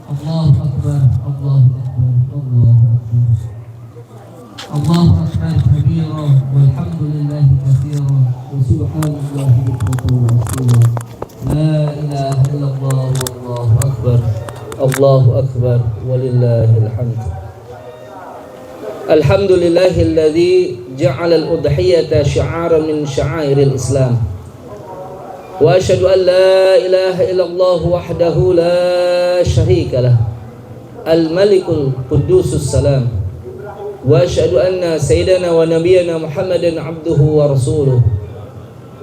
الله أكبر الله أكبر الله أكبر الله أكبر كبيرا والحمد لله كثيرا وسبحان الله بكرة وأصيلا لا إله إلا الله والله أكبر الله أكبر ولله الحمد. الحمد لله الذي جعل الأضحية شعارا من شعائر الإسلام وأشهد أن لا إله إلا الله وحده لا شريك له الملك القدوس السلام وأشهد أن سيدنا ونبينا محمدا عبده ورسوله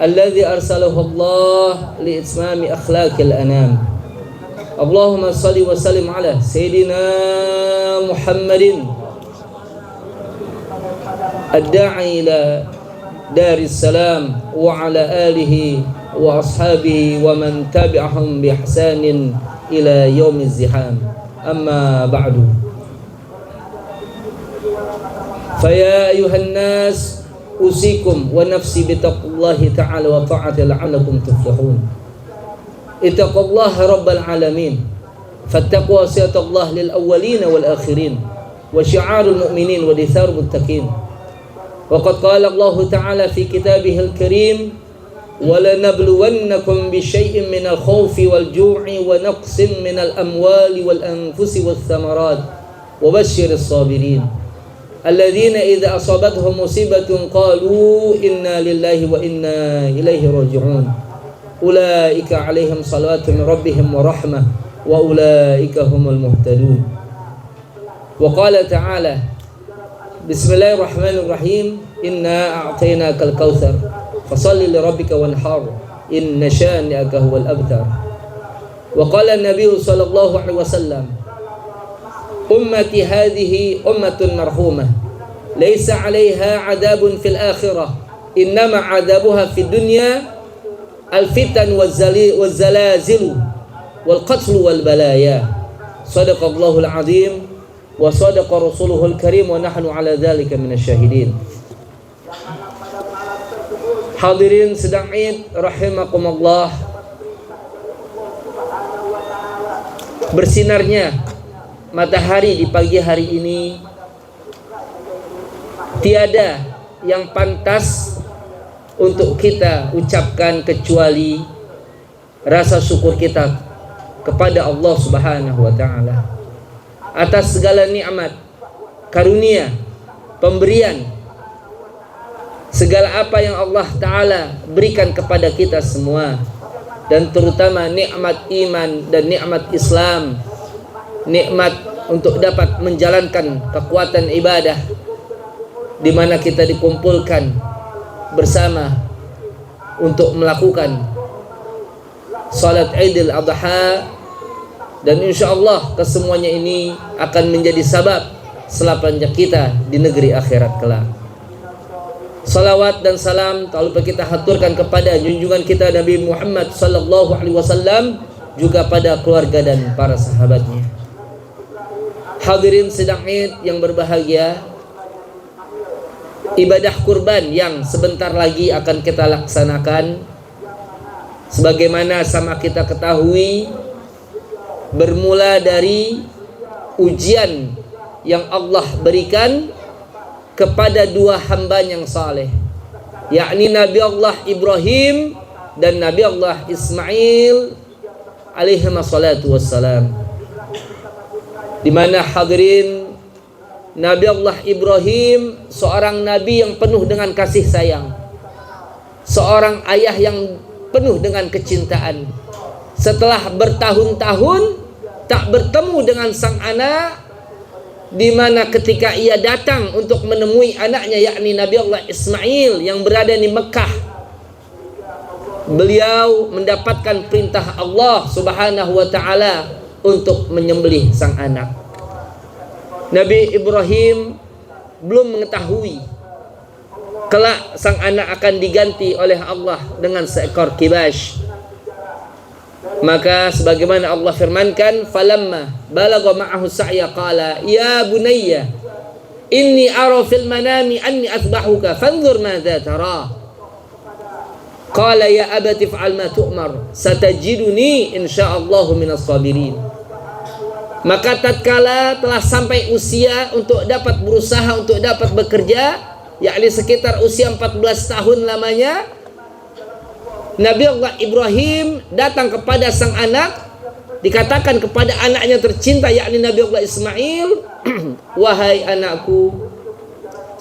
الذي أرسله الله لإتمام أخلاق الأنام. اللهم صل وسلم على سيدنا محمد الداعي إلى دار السلام وعلى آله وأصحابه ومن تبعهم بإحسان إلى يوم الزحام. أما بعد فيا أيها الناس أوصيكم ونفسي بتقوى الله تعالى وطاعته لعلكم تفلحون. اتقوا الله رب العالمين فالتقوى وصية الله للأولين والآخرين وشعار المؤمنين ودثار المتقين. وقد قال الله تعالى في كتابه الكريم وَلَنَبْلُوَنَّكُمْ بِشَيْءٍ مِنَ الْخَوْفِ وَالْجُوعِ وَنَقْصٍ مِنَ الْأَمْوَالِ وَالْأَنْفُسِ وَالثَّمَرَاتِ وَبَشِّرِ الصَّابِرِينَ الَّذِينَ إِذَا أَصَابَتْهُمْ مُصِيبَةٌ قَالُوا إِنَّا لِلَّهِ وَإِنَّا إِلَيْهِ رَاجِعُونَ أُولَئِكَ عَلَيْهِمْ صَلَوَاتٌ مِنْ رَبِّهِمْ وَرَحْمَةٌ وَأُولَئِكَ هُمُ الْمُهْتَدُونَ. وقال تعالى بسم الله الرحمن الرحيم إنا أعطيناك الكوثر فصل لربك وانحر إن شانئك هو الأبتر. وقال النبي صلى الله عليه وسلم أمتي هذه أمة مرحومة ليس عليها عذاب في الآخرة إنما عذابها في الدنيا الفتن والزلازل والقتل والبلايا. صدق الله العظيم وصدق رسوله الكريم ونحن على ذلك من الشاهدين. Hadirin sedang Id rahimakumullah. Bersinarnya matahari di pagi hari ini tiada yang pantas untuk kita ucapkan kecuali rasa syukur kita kepada Allah Subhanahu wa taala atas segala nikmat, karunia, pemberian, segala apa yang Allah Ta'ala berikan kepada kita semua, dan terutama nikmat iman dan nikmat Islam, nikmat untuk dapat menjalankan kekuatan ibadah di mana kita dikumpulkan bersama untuk melakukan salat Idul Adha, dan insyaallah kesemuanya ini akan menjadi sabab selamatnya kita di negeri akhirat kelak. Salawat dan salam tak lupa kita haturkan kepada junjungan kita Nabi Muhammad sallallahu alaihi wasallam, juga pada keluarga dan para sahabatnya. Hadirin sidang Id yang berbahagia, ibadah kurban yang sebentar lagi akan kita laksanakan, sebagaimana sama kita ketahui, bermula dari ujian yang Allah berikan kepada dua hamba yang saleh, yakni Nabi Allah Ibrahim dan Nabi Allah Ismail alaihi wassalatu wassalam. Di mana hadirin, Nabi Allah Ibrahim seorang nabi yang penuh dengan kasih sayang, seorang ayah yang penuh dengan kecintaan. Setelah bertahun-tahun tak bertemu dengan sang anak, di mana ketika ia datang untuk menemui anaknya yakni Nabi Allah Ismail yang berada di Mekah, beliau mendapatkan perintah Allah Subhanahu wa taala untuk menyembelih sang anak. Nabi Ibrahim belum mengetahui kelak sang anak akan diganti oleh Allah dengan seekor kibash. Maka sebagaimana Allah firmankan, falamma balagha ma'ahu sa'ya qala ya bunayya inni ara fil manami anni athbahuka fanzur madza tara. Qala ya abati fa'al ma tu'mar satajiduni insyaallahu minas sabirin. Maka tatkala telah sampai usia untuk dapat berusaha untuk dapat bekerja, yakni sekitar usia 14 tahun lamanya, Nabi Allah Ibrahim datang kepada sang anak, dikatakan kepada anaknya tercinta yakni Nabi Allah Ismail, wahai anakku,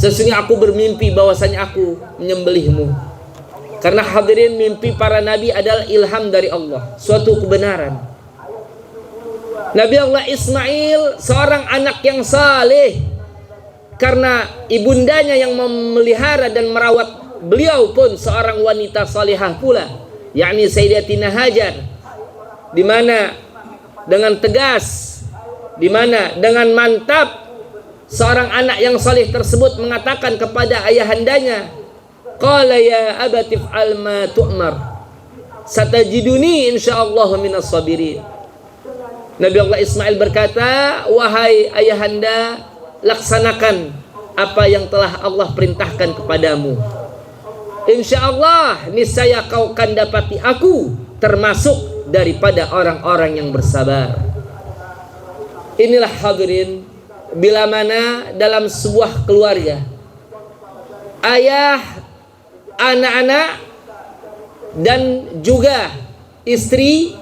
sesungguhnya aku bermimpi bahwasanya aku menyembelihmu. Karena hadirin, mimpi para nabi adalah ilham dari Allah, suatu kebenaran. Nabi Allah Ismail seorang anak yang saleh, karena ibundanya yang memelihara dan merawat beliau pun seorang wanita salihah pula, yakni Sayyidatina Hajar, di mana dengan tegas, di mana dengan mantap seorang anak yang saleh tersebut mengatakan kepada ayahandanya, qala ya abati fa'al ma tu'mar satajiduni insyaallah minas sabirin. Nabi Allah Ismail berkata, wahai ayahanda, laksanakan apa yang telah Allah perintahkan kepadamu. Insyaallah niscaya kau akan dapati aku termasuk daripada orang-orang yang bersabar. Inilah hadirin, bila mana dalam sebuah keluarga, ayah, anak-anak, dan juga istri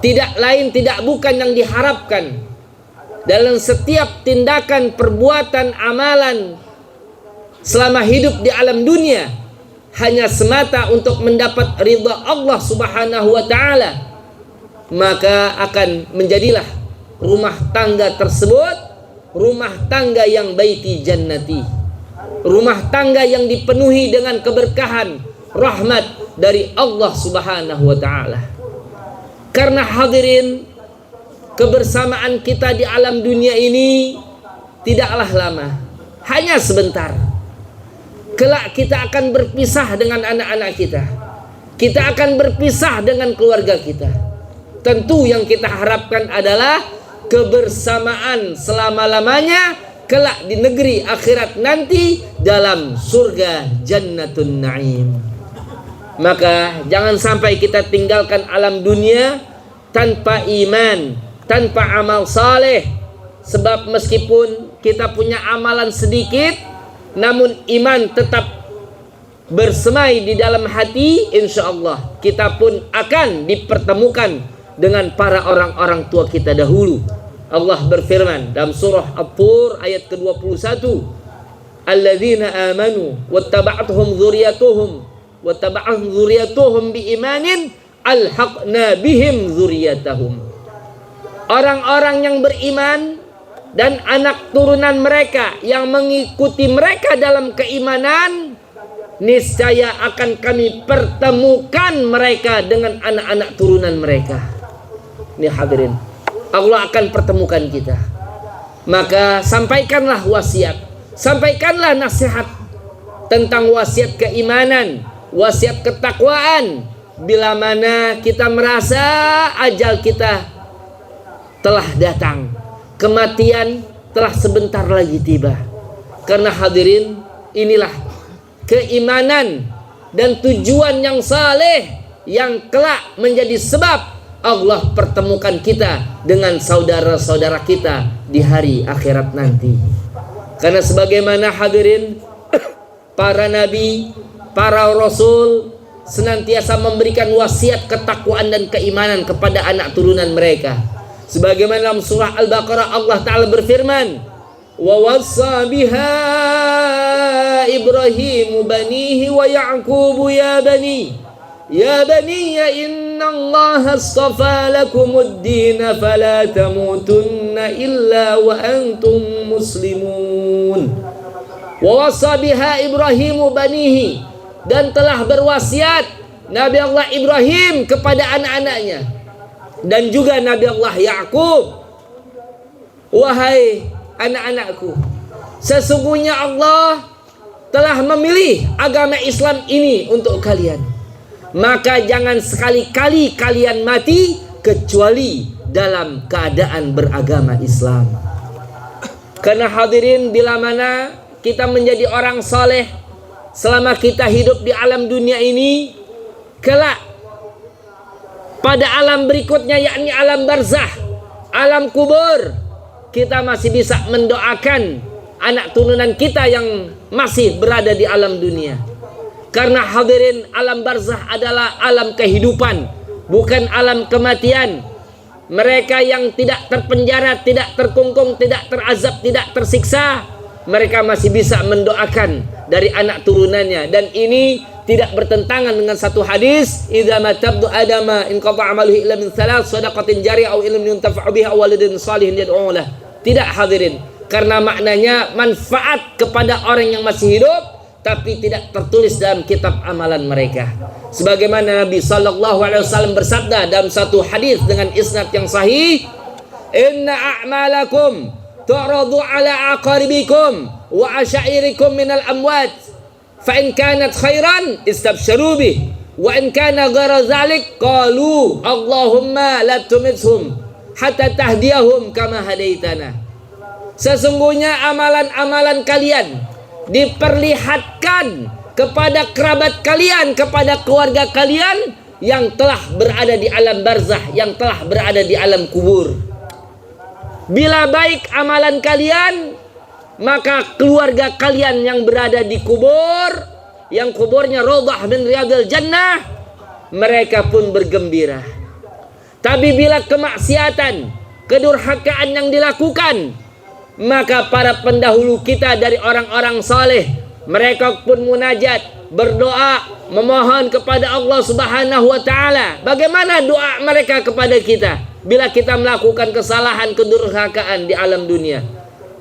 tidak lain tidak bukan yang diharapkan dalam setiap tindakan, perbuatan, amalan selama hidup di alam dunia hanya semata untuk mendapat ridha Allah Subhanahu wa taala, maka akan menjadilah rumah tangga tersebut rumah tangga yang baiti jannati, rumah tangga yang dipenuhi dengan keberkahan, rahmat dari Allah Subhanahu wa taala. Karena hadirin, kebersamaan kita di alam dunia ini tidaklah lama, hanya sebentar. Kelak kita akan berpisah dengan anak-anak kita, kita akan berpisah dengan keluarga kita. Tentu yang kita harapkan adalah kebersamaan selama-lamanya kelak di negeri akhirat nanti dalam surga Jannatun Na'im. Maka jangan sampai kita tinggalkan alam dunia tanpa iman, tanpa amal saleh. Sebab meskipun kita punya amalan sedikit, namun iman tetap bersemai di dalam hati, insya Allah kita pun akan dipertemukan dengan para orang-orang tua kita dahulu. Allah berfirman dalam surah At-Tur ayat ke-21, alladzina amanu wattaba'atuhum dzurriyyatuhum biimanin alhaqna bihim dzurriyyatahum. Orang-orang yang beriman dan anak turunan mereka yang mengikuti mereka dalam keimanan, niscaya akan kami pertemukan mereka dengan anak-anak turunan mereka. Ini hadirin, Allah akan pertemukan kita. Maka sampaikanlah wasiat, sampaikanlah nasihat tentang wasiat keimanan, wasiat ketakwaan, bila mana kita merasa ajal kita telah datang, kematian telah sebentar lagi tiba. Karena hadirin, inilah keimanan dan tujuan yang saleh yang kelak menjadi sebab Allah pertemukan kita dengan saudara-saudara kita di hari akhirat nanti. Karena sebagaimana hadirin, para nabi, para rasul senantiasa memberikan wasiat ketakwaan dan keimanan kepada anak turunan mereka. Sebagaimana dalam surah Al-Baqarah Allah Ta'ala berfirman, wa wassa biha Ibrahim banihi wa Ya'qub ya bani inna Allah astafa lakumuddin fala tamutunna illa wa antum muslimun. Wa wassa biha Ibrahim banihi, dan telah berwasiat Nabi Allah Ibrahim kepada anak-anaknya, dan juga Nabi Allah Ya'qub, wahai anak-anakku, sesungguhnya Allah telah memilih agama Islam ini untuk kalian, maka jangan sekali-kali kalian mati kecuali dalam keadaan beragama Islam. Karena hadirin, bila mana kita menjadi orang saleh selama kita hidup di alam dunia ini, kelak pada alam berikutnya yakni alam barzah, alam kubur, kita masih bisa mendoakan anak turunan kita yang masih berada di alam dunia. Karena hadirin, alam barzah adalah alam kehidupan, bukan alam kematian. Mereka yang tidak terpenjara, tidak terkungkung, tidak terazab, tidak tersiksa, mereka masih bisa mendoakan dari anak turunannya. Dan ini tidak bertentangan dengan satu hadis, idza matabdu adama in qata amaluhu illa min thalath, shadaqatin jariyah aw ilmin yuntafa'u bihi aw waladin shalihin yad'u lahu. Tidak hadirin, karena maknanya manfaat kepada orang yang masih hidup tapi tidak tertulis dalam kitab amalan mereka. Sebagaimana Nabi sallallahu alaihi wasallam bersabda dalam satu hadis dengan isnad yang sahih, "Inna a'malakum tu'radu ala aqaribikum wa asyairikum minal amwat, fa in kanat khairan istabshiru bih, wa in kana ghayra dzalik qalu Allahumma la tumithum hatta tahdiyahum kama hadaitana." Sesungguhnya amalan-amalan kalian diperlihatkan kepada kerabat kalian, kepada keluarga kalian yang telah berada di alam barzah, yang telah berada di alam kubur. Bila baik amalan kalian, maka keluarga kalian yang berada di kubur, yang kuburnya raudhah min riyadil jannah, mereka pun bergembira. Tapi bila kemaksiatan, kedurhakaan yang dilakukan, maka para pendahulu kita dari orang-orang saleh, mereka pun munajat, berdoa, memohon kepada Allah Subhanahu wa taala. Bagaimana doa mereka kepada kita bila kita melakukan kesalahan, kedurhakaan di alam dunia?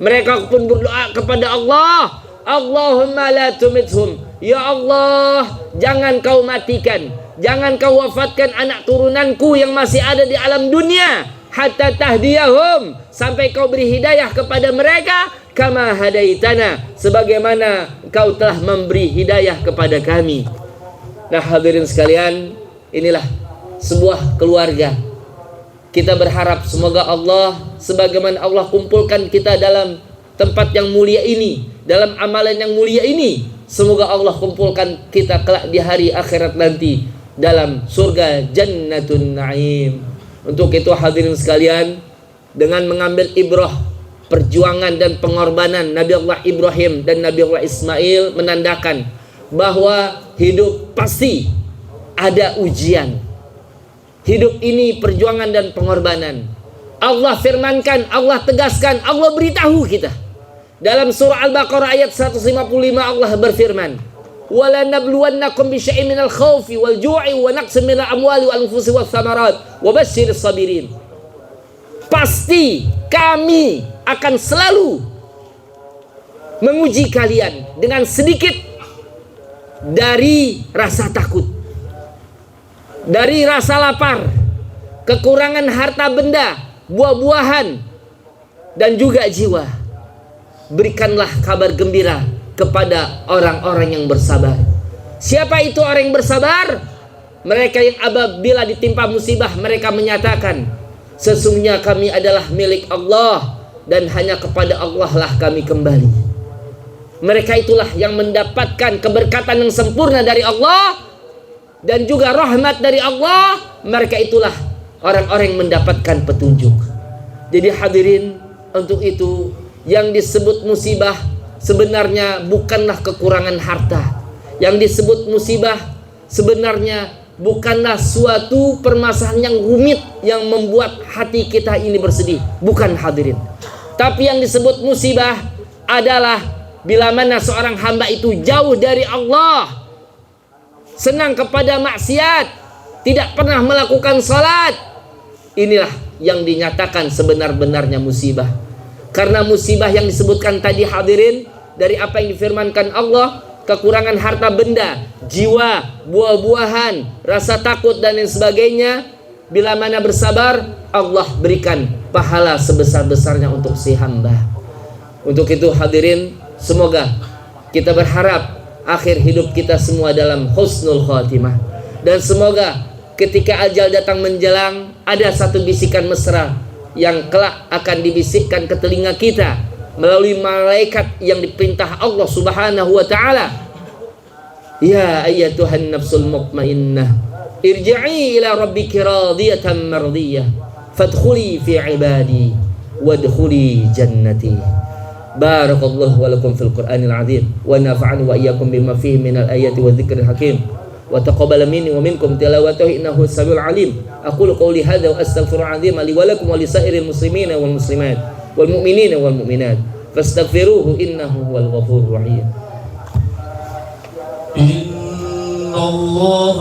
Mereka pun berdoa kepada Allah, Allahumma la tumithum, ya Allah, jangan kau matikan, jangan kau wafatkan anak turunanku yang masih ada di alam dunia, hatta tahdiyahum, sampai kau beri hidayah kepada mereka, kama hadaitana, sebagaimana kau telah memberi hidayah kepada kami. Nah hadirin sekalian, inilah sebuah keluarga. Kita berharap semoga Allah, sebagaimana Allah kumpulkan kita dalam tempat yang mulia ini, dalam amalan yang mulia ini, semoga Allah kumpulkan kita kelak di hari akhirat nanti dalam surga Jannatun Na'im. Untuk itu hadirin sekalian, dengan mengambil ibrah perjuangan dan pengorbanan Nabi Allah Ibrahim dan Nabi Allah Ismail menandakan bahwa hidup pasti ada ujian. Hidup ini perjuangan dan pengorbanan. Allah firmankan, Allah tegaskan, Allah beritahu kita. Dalam surah Al-Baqarah ayat 155 Allah berfirman, "Wala nabluwannakum bisyai'in minal khaufi wal ju'i wa naqsin minal amwali wal anfusi wath thamarat wa basyyiris sabirin." Pasti kami akan selalu menguji kalian dengan sedikit dari rasa takut, dari rasa lapar, kekurangan harta benda, buah-buahan, dan juga jiwa. Berikanlah kabar gembira kepada orang-orang yang bersabar. Siapa itu orang yang bersabar? Mereka yang apabila ditimpa musibah mereka menyatakan, sesungguhnya kami adalah milik Allah dan hanya kepada Allah lah kami kembali. Mereka itulah yang mendapatkan keberkatan yang sempurna dari Allah dan juga rahmat dari Allah. Mereka itulah orang-orang yang mendapatkan petunjuk. Jadi hadirin, untuk itu yang disebut musibah sebenarnya bukanlah kekurangan harta. Yang disebut musibah sebenarnya bukanlah suatu permasalahan yang rumit yang membuat hati kita ini bersedih. Bukan hadirin. Tapi yang disebut musibah adalah bila mana seorang hamba itu jauh dari Allah, senang kepada maksiat, tidak pernah melakukan salat. Inilah yang dinyatakan sebenar-benarnya musibah. Karena musibah yang disebutkan tadi hadirin, dari apa yang difirmankan Allah, kekurangan harta benda, jiwa, buah-buahan, rasa takut dan lain sebagainya, bila mana bersabar, Allah berikan pahala sebesar-besarnya untuk si hamba. Untuk itu hadirin, semoga kita berharap akhir hidup kita semua dalam husnul khatimah. Dan semoga ketika ajal datang menjelang, ada satu bisikan mesra yang kelak akan dibisikkan ke telinga kita melalui malaikat yang diperintah Allah Subhanahu wa taala. Ya ayyatuhan nafsul mutmainnah, irji'i ila rabbiki radiyatan mardiyah fadkhuli fi ibadi wadkhuli jannati. Barakallahu wa lakum fil Qur'anil azim wa nafa'ani wa iyyakum bima fihi minal ayati wa dzikril hakim wa taqabbala minni wa minkum tilawatahu innahu samiul alim. Aqulu qawli hadza wa astaghfirul azim li wa lakum wa lisairil muslimina wal muslimat wal mu'minina wal mu'minat fastaghfiruhu innahu huwal ghafurur rahim. Inna Allah